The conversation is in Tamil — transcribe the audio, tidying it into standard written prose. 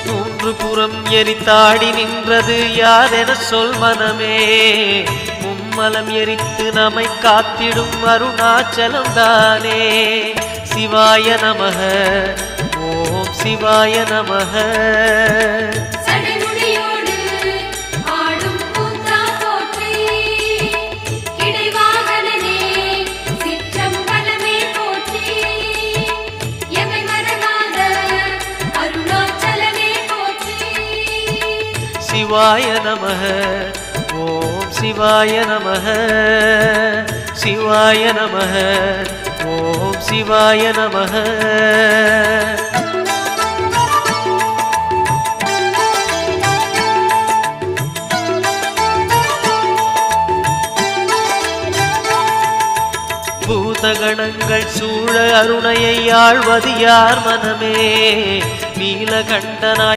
மூன்று புறம் எரித்தாடி நின்றது யாரென சொல் மனமே. மும்மலம் எரித்து நம்மை காத்திடும் அருணாச்சலம் தானே. சிவாய நமக ஓம் சிவாய நமக. சிவாய நமக ஓம் சிவாய நமக. சிவாய நமக ஓம் சிவாய நமக. பூதகணங்கள் சூழ அருணையை ஆழ்வது யார் மனமே. நீலகண்டனாய்